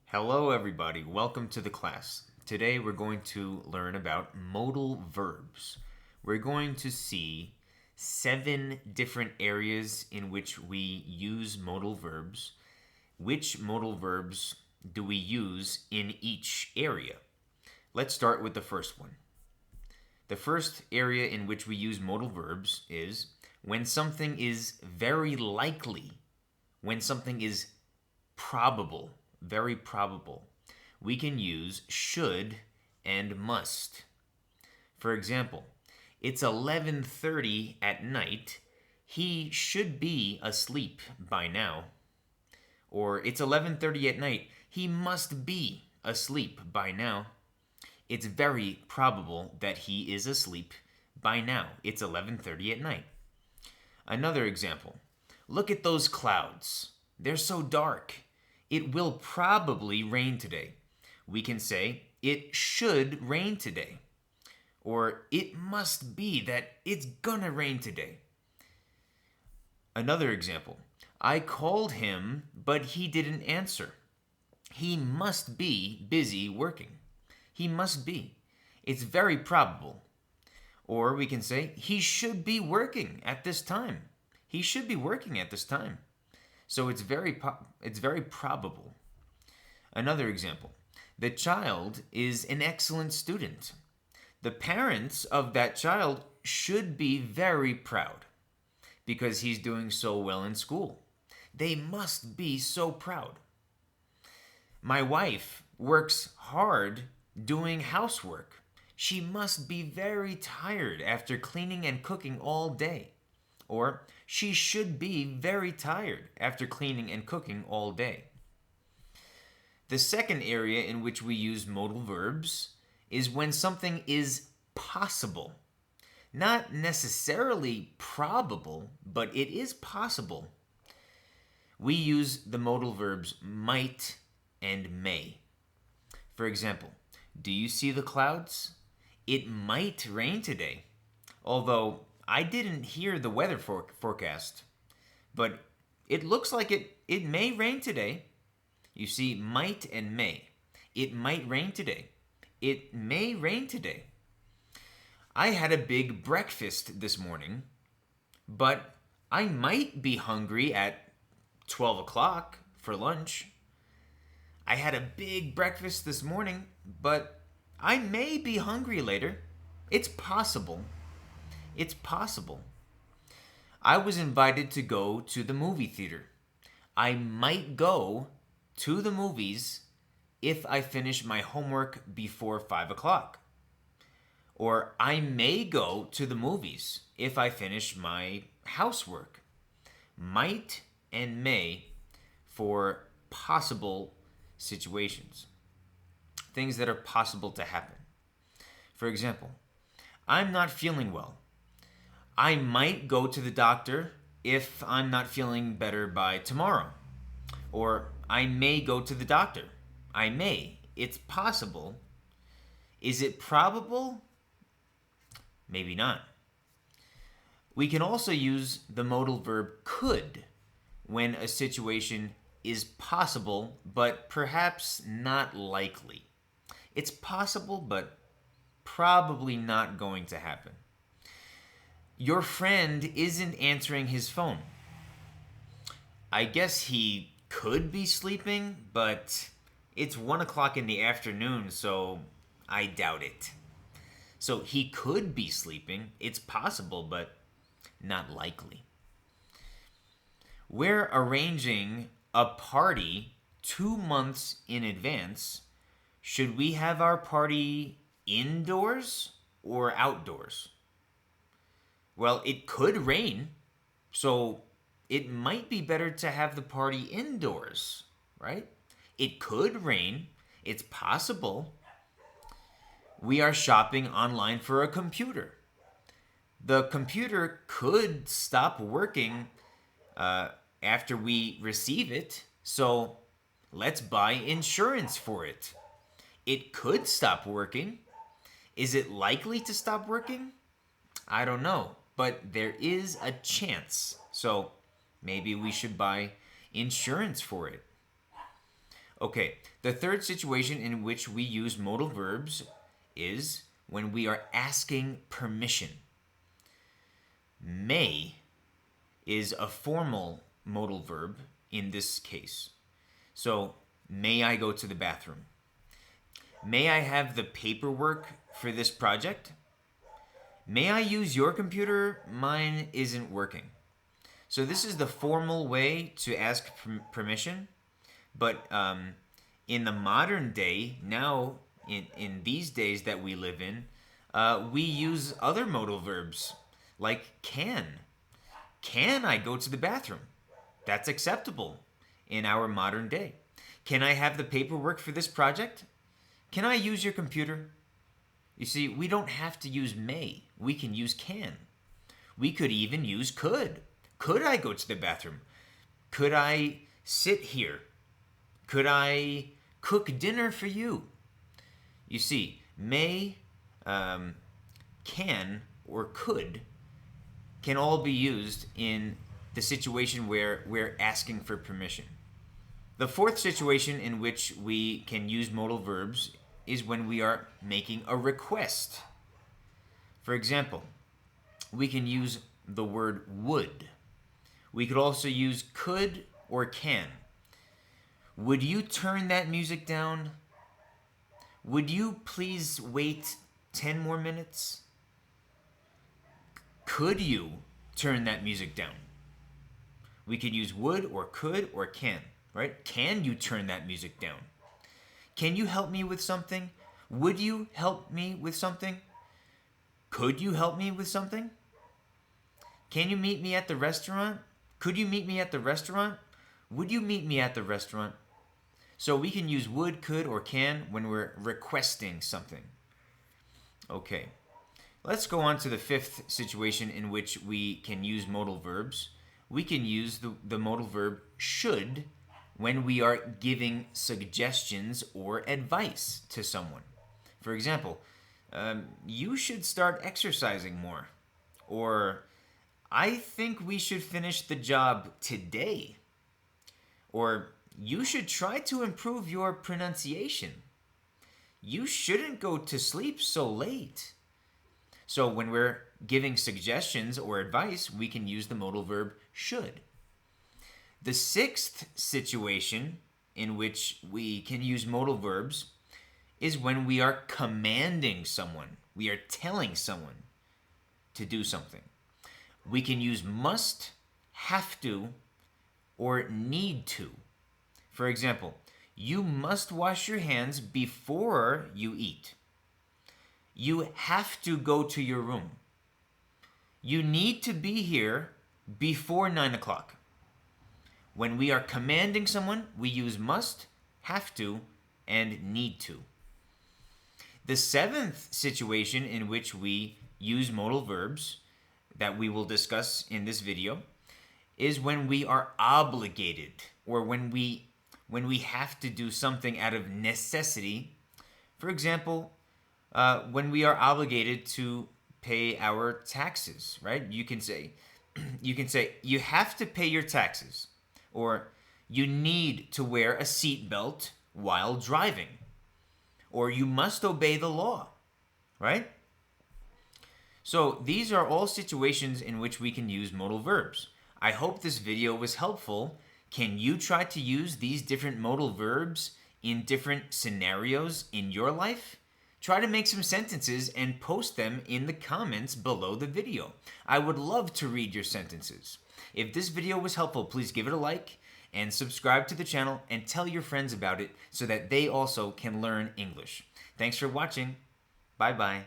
Hello, everybody. Welcome to the class. Today we're going to learn about modal verbs. We're going to see 7 different areas in which we use modal verbs. Which modal verbs do we use in each area? Let's start with the first one. The first area in which we use modal verbs is when something is very likely, when something is probable, very probable. We can use should and must. For example, it's 11:30 at night. He should be asleep by now. Or it's 11:30 at night. He must be asleep by now. It's very probable that he is asleep by now. It's 11:30 at night. Another example. Look at those clouds. They're so dark. It will probably rain today. We can say, it should rain today. Or, it must be that it's gonna rain today. Another example. I called him, but he didn't answer. He must be busy working. He must be. It's very probable. Or we can say, he should be working at this time. He should be working at this time. So it's very probable. Another example. The child is an excellent student. The parents of that child should be very proud because he's doing so well in school. They must be so proud. My wife works hard doing housework. She must be very tired after cleaning and cooking all day. Or, she should be very tired after cleaning and cooking all day. The second area in which we use modal verbs is when something is possible. Not necessarily probable, but it is possible. We use the modal verbs might and may. For example, do you see the clouds? It might rain today. Although I didn't hear the weather forecast, but it looks like it may rain today. You see, might and may. It might rain today. It may rain today. I had a big breakfast this morning, but I might be hungry at 12 o'clock for lunch. I had a big breakfast this morning, but I may be hungry later. It's possible. It's possible. I was invited to go to the movie theater. I might go to the movies if I finish my homework before 5 o'clock. Or I may go to the movies if I finish my housework. Might and may for possible situations. Things that are possible to happen. For example, I'm not feeling well. I might go to the doctor if I'm not feeling better by tomorrow. Or I may go to the doctor. I may. It's possible. Is it probable? Maybe not. We can also use the modal verb could when a situation is possible, but perhaps not likely. It's possible, but probably not going to happen. Your friend isn't answering his phone. I guess he could be sleeping, but it's 1 o'clock in the afternoon, so I doubt it. So he could be sleeping. It's possible, but not likely. We're arranging a party 2 months in advance. Should we have our party indoors or outdoors? Well, it could rain, so it might be better to have the party indoors, right? It could rain. It's possible. We are shopping online for a computer. The computer could stop working after we receive it, so let's buy insurance for it. It could stop working. Is it likely to stop working? I don't know, but there is a chance. So maybe we should buy insurance for it. Okay, the third situation in which we use modal verbs is when we are asking permission. May is a formal modal verb in this case. So, may I go to the bathroom? May I have the paperwork for this project? May I use your computer? Mine isn't working. So, this is the formal way to ask permission. But in the modern day, now in these days that we live in, we use other modal verbs like can. Can I go to the bathroom? That's acceptable in our modern day. Can I have the paperwork for this project? Can I use your computer? You see, we don't have to use may. We can use can. We could even use could. Could I go to the bathroom? Could I sit here? Could I cook dinner for you? You see, may, can, or could can all be used in the situation where we're asking for permission. The fourth situation in which we can use modal verbs is when we are making a request. For example, we can use the word would. We could also use could or can. Would you turn that music down? Would you please wait 10 more minutes? Could you turn that music down? We could use would or could or can, right? Can you turn that music down? Can you help me with something? Would you help me with something? Could you help me with something? Can you meet me at the restaurant? Could you meet me at the restaurant? Would you meet me at the restaurant? So we can use would, could, or can when we're requesting something. Okay, let's go on to the fifth situation in which we can use modal verbs. We can use the modal verb should when we are giving suggestions or advice to someone. For example, you should start exercising more. Or, I think we should finish the job today. Or, you should try to improve your pronunciation. You shouldn't go to sleep so late. So when we're giving suggestions or advice, we can use the modal verb should. The sixth situation in which we can use modal verbs is when we are commanding someone. We are telling someone to do something. We can use must, have to, or need to. For example, you must wash your hands before you eat. You have to go to your room. You need to be here before 9 o'clock. When we are commanding someone, we use must, have to, and need to. The seventh situation in which we use modal verbs that we will discuss in this video is when we are obligated, or when we have to do something out of necessity. For example, when we are obligated to pay our taxes, right? You can say, you have to pay your taxes, or you need to wear a seatbelt while driving, or you must obey the law, right? So these are all situations in which we can use modal verbs. I hope this video was helpful. Can you try to use these different modal verbs in different scenarios in your life? Try to make some sentences and post them in the comments below the video. I would love to read your sentences. If this video was helpful, please give it a like and subscribe to the channel and tell your friends about it so that they also can learn English. Thanks for watching. Bye-bye.